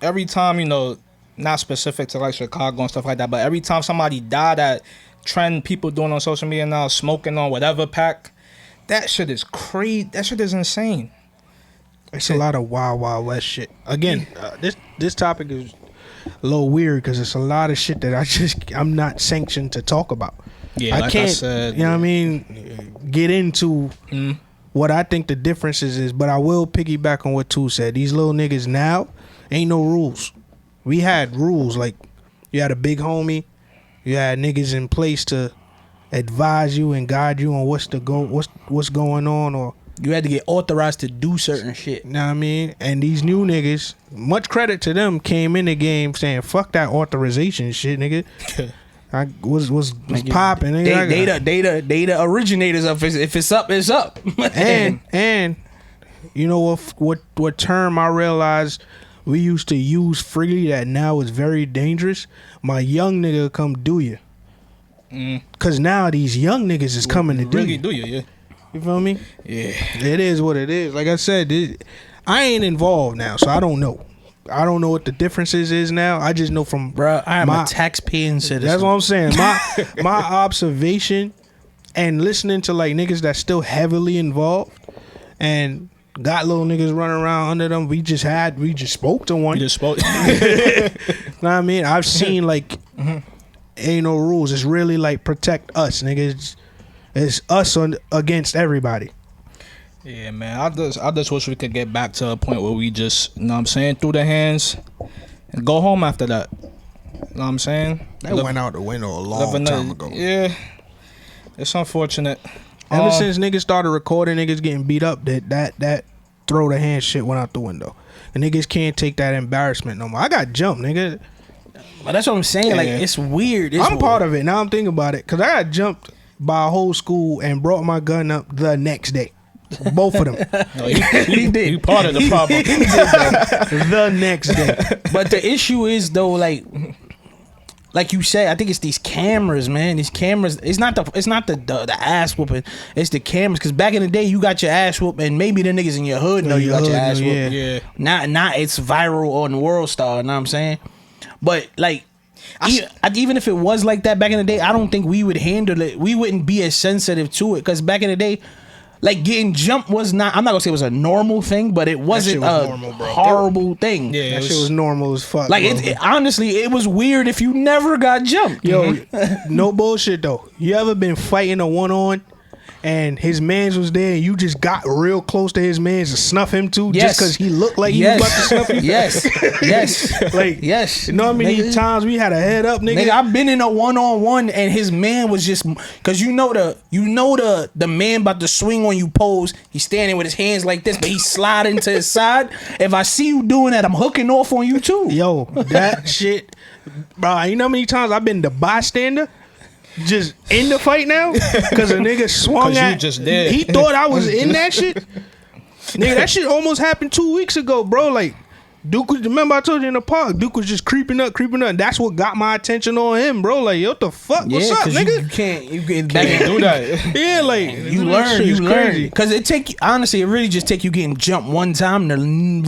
every time, you know, not specific to like Chicago and stuff like that, but every time somebody died, that trend people doing on social media now, smoking on whatever pack, that shit is crazy. That shit is insane. It's a lot of wild west shit. Again, this topic is a little weird because it's a lot of shit that I'm not sanctioned to talk about. Yeah, I like can't, I said, you know what I mean, get into what I think the differences is, but I will piggyback on what Tu said. These little niggas now, ain't no rules. We had rules, like you had a big homie, you had niggas in place to advise you and guide you on what's going on, or You had to get authorized to do certain shit. Know what I mean? And these new niggas, much credit to them, came in the game saying, fuck that authorization shit, nigga. I was popping. They the originators of it. If it's up, it's up. and you know what term I realized we used to use freely that now is very dangerous? My young nigga come do you. Cause now these young niggas is coming to do really you. do you, yeah. You feel me? Yeah. It is what it is. Like I said, I ain't involved now, so I don't know. I don't know what the differences is now. I just know from Bruh, I am a taxpaying citizen. That's what I'm saying. My observation and listening to like niggas that's still heavily involved and got little niggas running around under them. We just spoke to one. You just spoke. Know what I mean? I've seen like ain't no rules. It's really like protect us, niggas. It's us against everybody. Yeah, man. I just wish we could get back to a point where we just, you know what I'm saying, through the hands and go home after that. You know what I'm saying? That went out the window a long time ago. Yeah. It's unfortunate. Ever since niggas started recording niggas getting beat up, that throw the hand shit went out the window. And niggas can't take that embarrassment no more. I got jumped, nigga. But that's what I'm saying. Like, it's weird. I'm part of it. Now I'm thinking about it. Because I got jumped by a whole school and brought my gun up the next day. Both of them. No, he did. You part of the problem. The next day. But the issue is though, like you said, I think it's these cameras, man. These cameras. It's not the ass whooping. It's the cameras. Because back in the day, you got your ass whooped, and maybe the niggas in your hood know you got your ass whooped. Yeah. Not it's viral on World Star. You know what I'm saying? But like. Even if it was like that back in the day, I don't think we would handle it. We wouldn't be as sensitive to it because back in the day, like getting jumped was not. I'm not gonna say it was a normal thing, but it wasn't a horrible thing. Yeah, that shit was normal as fuck. Like honestly, it was weird if you never got jumped. Yo, no bullshit though. You ever been fighting a one-on? And his mans was there, and you just got real close to his mans to snuff him too, just because he looked like he was about to snuff you. Yes. Like, yes. You know how many times we had a head up, nigga? I've been in a one-on-one, and his man was just because you know the man about to swing on you pose. He's standing with his hands like this, but he's sliding to his side. If I see you doing that, I'm hooking off on you too. Yo, that shit, bro. You know how many times I've been the bystander? Just in the fight now because a nigga swung at. You just dead. He thought I was in that shit. Nigga, that shit almost happened 2 weeks ago, bro. Like Duke was, remember I told you in the park, Duke was just creeping up, and that's what got my attention on him, bro. Like, yo, what the fuck? What's up, nigga? You can't do that. Yeah, like you learn because it really just take you getting jumped one time to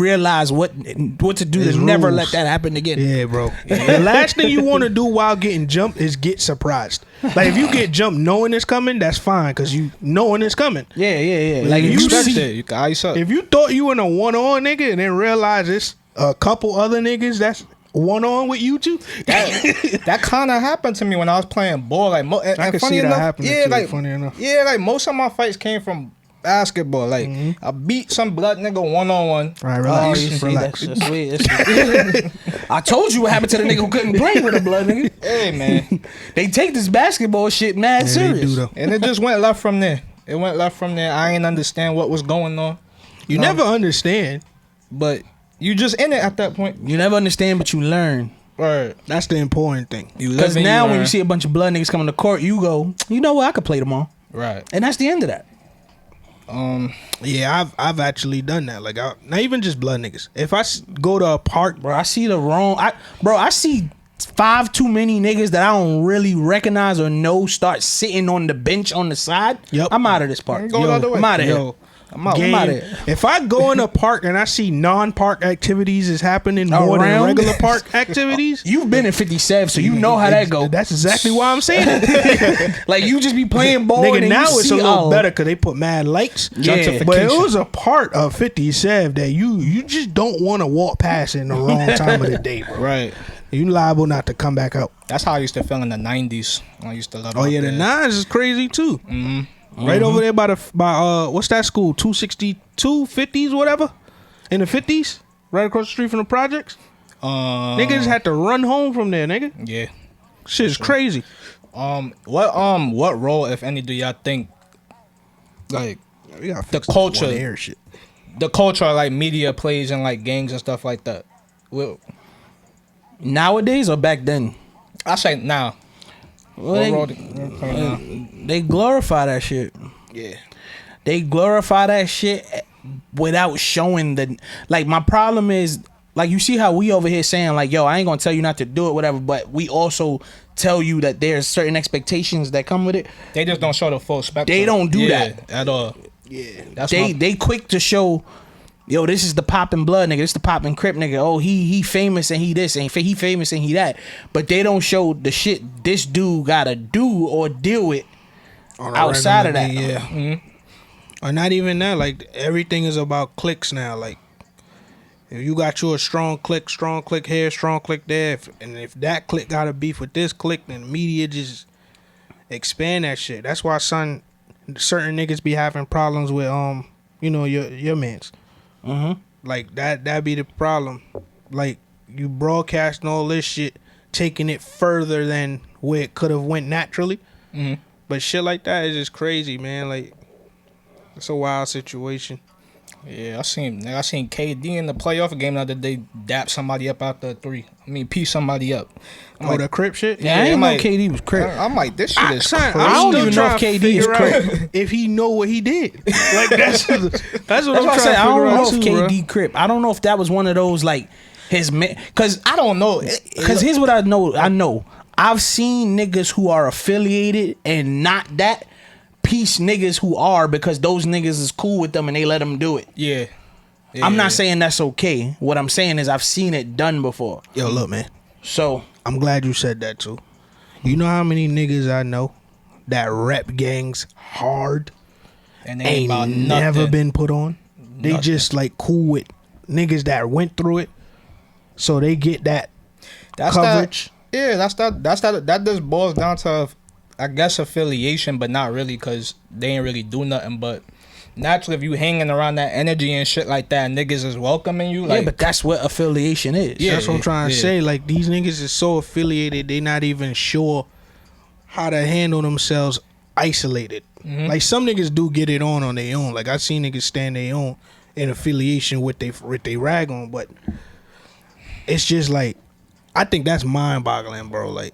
realize what to do to never let that happen again. Yeah, bro. The last thing you want to do while getting jumped is get surprised. Like if you get jumped knowing it's coming, that's fine because you knowing it's coming. Yeah. Like if you see it, you can ice up. If you thought you in a one-on nigga and then realize it's a couple other niggas that's one-on with you two, that kind of happened to me when I was playing ball. Like I can funny see enough, that happening. Yeah, to like you, funny enough. Yeah, like most of my fights came from basketball. Like I beat some blood nigga one-on-one. All right, relax. That's sweet. I told you what happened to the nigga who couldn't play with the blood nigga. Hey man, they take this basketball shit mad serious, and it just went left from there. I ain't understand what was going on. You never understand, but you just in it at that point. You never understand, but you learn. Right. That's the important thing. Because now when you see a bunch of blood niggas coming to court, you go, you know what, I could play tomorrow. Right. And that's the end of that. Yeah, I've actually done that. Like, not even just blood niggas. If I go to a park, bro, I see I see 5 too many niggas that I don't really recognize or know start sitting on the bench on the side. Yep. I'm out of this park. I'm out of here. I'm out of here. If I go in a park and I see non-park activities is happening more than regular park activities, you've been in 57, so you know how that go. That's exactly why I'm saying it. Like you just be playing ball. Nigga, and now you it's see a little better because they put mad lights. Yeah. But it was a part of 57 that you just don't want to walk past in the wrong time of the day, bro. Right. You liable not to come back out. That's how I used to feel in the 90s. I used to love. Oh yeah, the 9s is crazy too. Right over there by what's that school? 262, 50s, whatever. In the 50s, right across the street from the projects. Niggas had to run home from there, nigga. Yeah, shit's crazy. What role, if any, do y'all think like We got the culture, air shit. the culture like media plays in like gangs and stuff like that. Well, Nowadays or back then? I say now. Well, they glorify that shit. Yeah. They glorify that shit without showing the like. My problem is like you see how we over here saying like, yo, I ain't gonna tell you not to do it, whatever. But we also tell you that there's certain expectations that come with it. They just don't show the full spectrum. They don't do that at all. Yeah. That's they quick to show, yo, this is the poppin' blood nigga, this is the poppin' crip nigga. Oh, he famous and he this and he famous and he that. But they don't show the shit this dude gotta do or deal with outside of that. Yeah. Mm-hmm. Or not even that. Like everything is about clicks now. Like if you got you a strong click here, strong click there, and if that click got a beef with this click, then the media just expand that shit. That's why certain niggas be having problems with your mans. Like that be the problem. Like you broadcasting all this shit, taking it further than where it could have went naturally. But shit like that is just crazy, man. Like it's a wild situation. Yeah, I seen KD in the playoff game the other day dap somebody up out the three. I mean, piece somebody up. The crip shit? Yeah, I ain't know KD was crip. I'm like, this shit is crazy. I don't even know if KD is crip. If he know what he did. Like that's what I'm trying to figure I don't know out if too, KD crip. I don't know if that was one of those like his man. Cause I don't know. Cause here's what I know. I've seen niggas who are affiliated and not that piece niggas who are because those niggas is cool with them and they let them do it. Yeah. I'm not saying that's okay. What I'm saying is I've seen it done before. Yo, look, man. So I'm glad you said that too. You know how many niggas I know that rep gangs hard and they ain't about never been put on? They just like cool with niggas that went through it, so they get that's coverage. That just boils down to, I guess, affiliation, but not really, because they ain't really do nothing. But naturally, if you hanging around that energy and shit like that, niggas is welcoming you. Like, yeah, but that's what affiliation is. Yeah, that's what I'm trying to say. Like, these niggas is so affiliated, they not even sure how to handle themselves isolated. Like, some niggas do get it on their own. Like, I seen niggas stand their own in affiliation with they rag on, but it's just like, I think that's mind-boggling, bro. Like,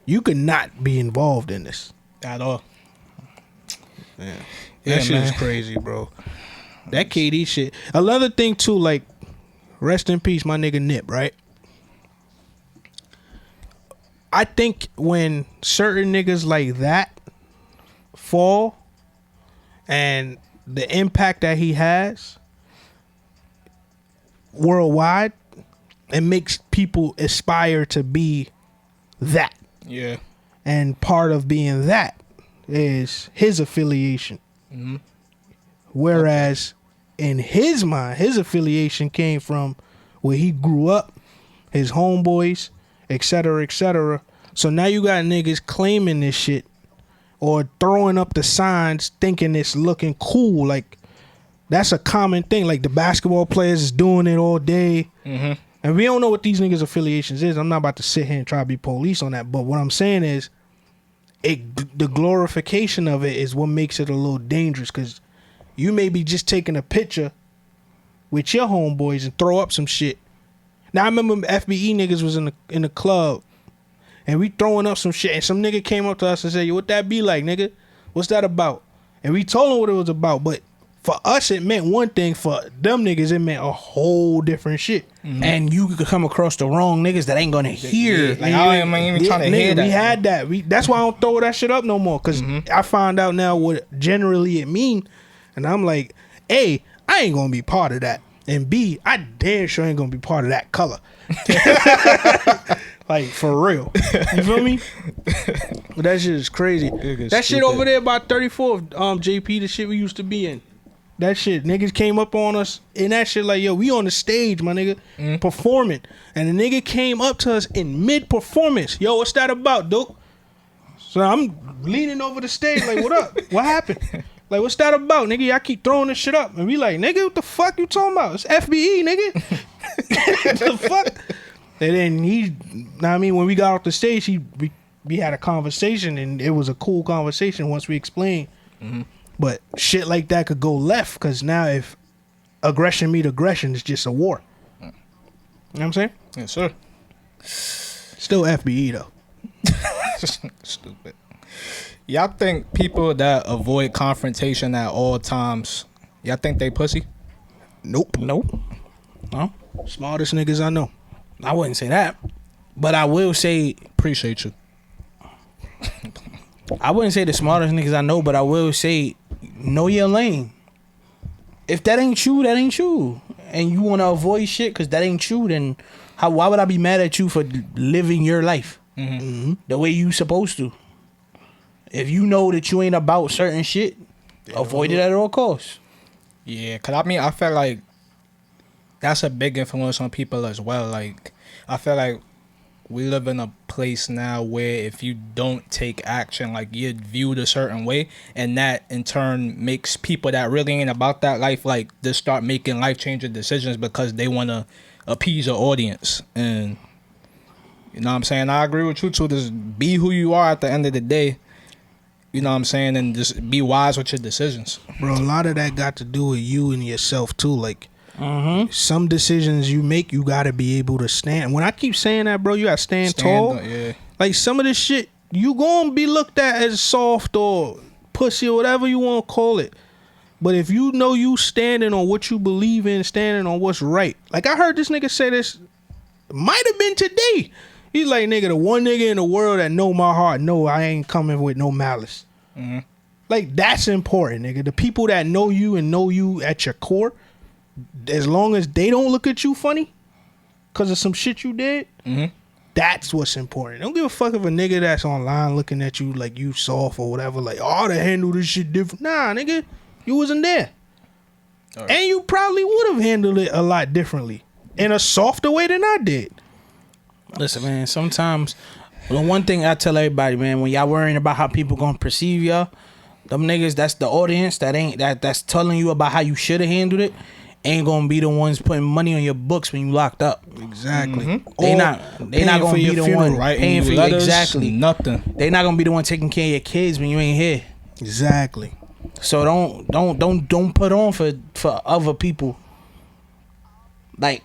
you could not be involved in this at all. Yeah. That shit is crazy, bro. That KD shit. Another thing too, like, rest in peace, my nigga Nip, right? I think when certain niggas like that fall and the impact that he has worldwide, it makes people aspire to be that. Yeah. And part of being that is his affiliation. Whereas in his mind, his affiliation came from where he grew up, his homeboys, etc., etc. So now you got niggas claiming this shit or throwing up the signs thinking it's looking cool. Like, that's a common thing. Like, the basketball players is doing it all day. And we don't know what these niggas' affiliations is. I'm not about to sit here and try to be police on that. But what I'm saying is, the glorification of it is what makes it a little dangerous, because you may be just taking a picture with your homeboys and throw up some shit. Now, I remember FBE niggas was in the club, and we throwing up some shit, and some nigga came up to us and said, yo, what that be like, nigga? What's that about? And we told him what it was about, but for us, it meant one thing. For them niggas, it meant a whole different shit. And you could come across the wrong niggas that ain't gonna hear. Like, I ain't even trying to hear that. We had that. That's why I don't throw that shit up no more. Because I find out now what generally it mean. And I'm like, A, I ain't gonna be part of that. And B, I damn sure ain't gonna be part of that color. Like, for real. You feel me? But that shit is crazy. That shit over there by 34th, JP, the shit we used to be in. That shit, niggas came up on us in that shit like, yo, we on the stage, my nigga, performing. And the nigga came up to us in mid-performance. Yo, what's that about, dude? So I'm leaning over the stage like, what up? What happened? Like, what's that about, nigga? Y'all keep throwing this shit up. And we like, nigga, what the fuck you talking about? It's FBE, nigga. The fuck? And then when we got off the stage, we had a conversation, and it was a cool conversation once we explained But shit like that could go left because now if aggression meet aggression, it's just a war. You know what I'm saying? Yes, sir. Still FBE though. Stupid. Y'all think people that avoid confrontation at all times, y'all think they pussy? Nope. Nope. No, Smartest niggas I know. I wouldn't say that. But I will say, Appreciate you. I wouldn't say the smartest niggas I know, but I will say, know your lane. If that ain't you, that ain't you. And you want to avoid shit because that ain't you, then why would I be mad at you for living your life the way you supposed to? If you know that you ain't about certain shit, avoid it at all costs. Yeah, because I feel like that's a big influence on people as well. Like, I feel like we live in a place now where if you don't take action, like, you're viewed a certain way, and that in turn makes people that really ain't about that life, like, just start making life-changing decisions because they want to appease an audience. And you know what I'm saying? I agree with you too. Just be who you are at the end of the day. You know what I'm saying? And just be wise with your decisions. Bro, a lot of that got to do with you and yourself too. Like, some decisions you make, you gotta be able to stand. When I keep saying that, bro, you gotta stand tall. Yeah. Like, some of this shit, you gonna be looked at as soft or pussy or whatever you want to call it. But if you know you standing on what you believe in, standing on what's right. Like, I heard this nigga say this, might have been today. He's like, nigga, the one nigga in the world that know my heart, know I ain't coming with no malice. Like, that's important, nigga. The people that know you and know you at your core, as long as they don't look at you funny because of some shit you did, that's what's important. Don't give a fuck if a nigga that's online looking at you like you soft or whatever, like, oh, they handle this shit different. Nah, nigga, you wasn't there. Right. And you probably would have handled it a lot differently in a softer way than I did. Listen, man, sometimes the one thing I tell everybody, man, when y'all worrying about how people gonna perceive y'all, them niggas that's the audience that's telling you about how you should have handled it ain't gonna be the ones putting money on your books when you locked up. Exactly. They not gonna be the one paying for you. Exactly. Nothing. They not gonna be the one taking care of your kids when you ain't here. Exactly. So don't put on for other people. Like,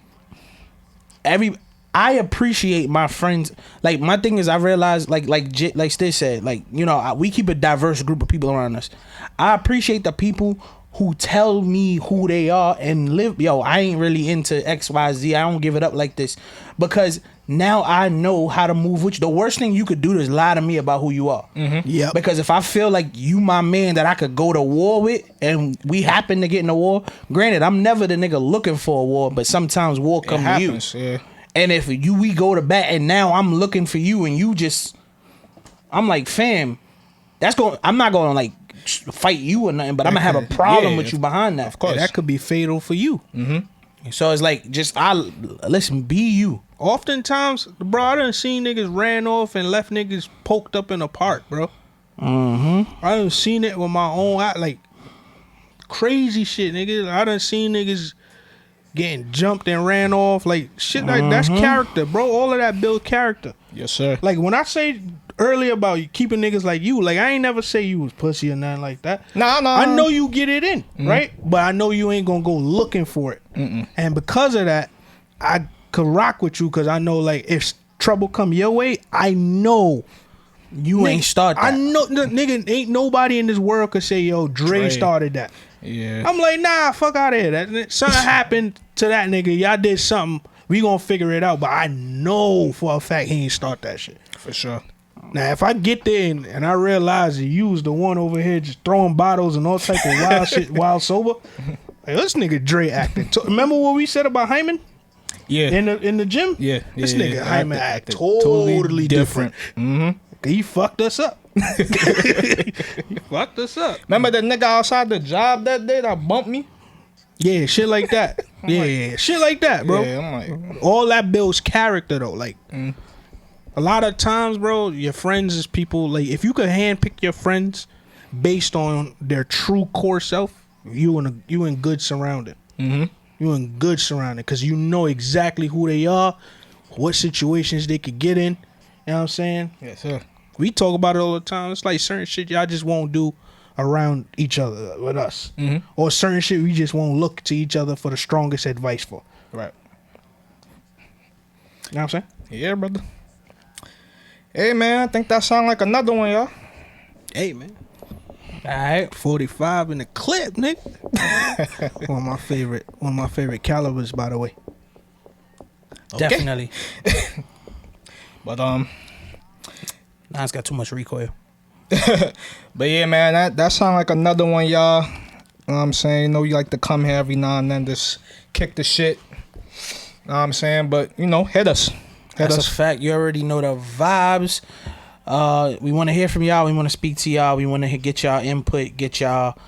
I appreciate my friends. Like, my thing is, I realize, like Stiz said, like, you know, we keep a diverse group of people around us. I appreciate the people who tell me who they are and live. Yo, I ain't really into X, Y, Z. I don't give it up like this, because now I know how to move with you. The worst thing you could do is lie to me about who you are. Yeah. Because if I feel like you my man that I could go to war with, and we happen to get in a war, granted, I'm never the nigga looking for a war, but sometimes war come to you. Yeah. And if we go to bat, and now I'm looking for you, and you just, I'm like, fam, I'm not going to like fight you or nothing, but I'm gonna have a problem with you behind that. Of course, that could be fatal for you. So it's like, just listen, be you. Oftentimes, bro, I done seen niggas ran off and left niggas poked up in a park, bro. I done seen it with my own eye, like crazy shit, nigga. I done seen niggas getting jumped and ran off, like shit like that's character, bro. All of that build character. Yes, sir. Like, when I say earlier about you keeping niggas like you, like, I ain't never say you was pussy or nothing like that. Nah. I know you get it in, right? But I know you ain't gonna go looking for it. And because of that, I could rock with you, because I know, like, if trouble come your way, I know you ain't start that. I know, nigga, ain't nobody in this world could say, yo, Dre started that. Yeah. I'm like, nah, fuck out of here. That something happened to that nigga. Y'all did something. We gonna figure it out. But I know for a fact he ain't start that shit. For sure. Now, if I get there and I realize that you was the one over here just throwing bottles and all type of wild shit, wild sober, like, this nigga Dre acting. Remember what we said about Hyman? Yeah. In the gym? Yeah. This nigga Hyman act totally different. He fucked us up. He fucked us up. Remember that nigga outside the job that day that bumped me? Yeah, shit like that. Yeah, shit like that, bro. Yeah, I'm like, all that builds character though. Like, a lot of times, bro, your friends is people, like, if you could handpick your friends based on their true core self, you in good surrounding. You in good surrounding, because you know exactly who they are, what situations they could get in. You know what I'm saying? yes, sir. We talk about it all the time. It's like certain shit y'all just won't do around each other with us. Or certain shit we just won't look to each other for the strongest advice for. Right. You know what I'm saying? Yeah, brother. Hey, man, I think that sound like another one, y'all. Hey, man. All right. 45 in the clip, nigga. one of my favorite calibers, by the way. Definitely. But Nah, it's got too much recoil. but yeah, man, that sound like another one, y'all. You know what I'm saying? You know, you like to come here every now and then, just kick the shit. You know what I'm saying? But, you know, hit us. That's a fact. You already know the vibes. We want to hear from y'all. We want to speak to y'all. We want to get y'all input, get y'all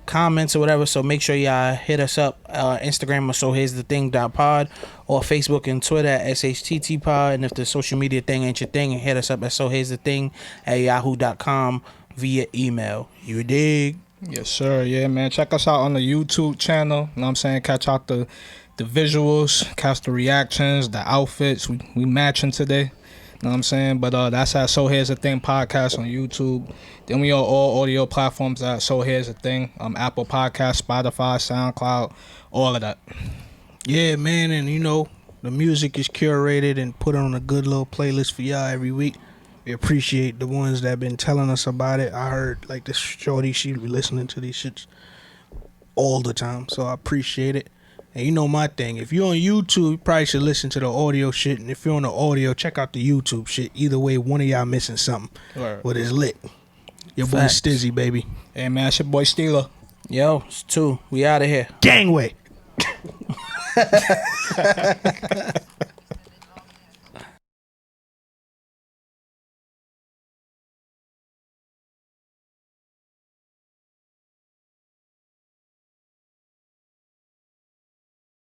comments or whatever. So make sure y'all hit us up. Instagram or sohere'sthething.pod, or Facebook and Twitter at SHTTpod. And if the social media thing ain't your thing, hit us up at sohere'sthething@yahoo.com via email. You dig? Yes, sir. Yeah, man. Check us out on the YouTube channel. You know what I'm saying? Catch out the visuals, catch the reactions, the outfits. We matching today. You know what I'm saying? But that's at So Here's the Thing podcast on YouTube. Then we on all audio platforms at So Here's the Thing. Apple Podcast, Spotify, SoundCloud, all of that. Yeah, man, and you know, the music is curated and put on a good little playlist for y'all every week. We appreciate the ones that been telling us about it. I heard like this shorty, she be listening to these shits all the time, so I appreciate it. And you know my thing, if you're on YouTube, you probably should listen to the audio shit, and if you're on the audio, check out the YouTube shit. Either way, one of y'all missing something. Right. But it's lit. Your boy Facts. Stizzy, baby. Hey, man, it's your boy Steeler. Yo, it's 2. We out of here. Gangway.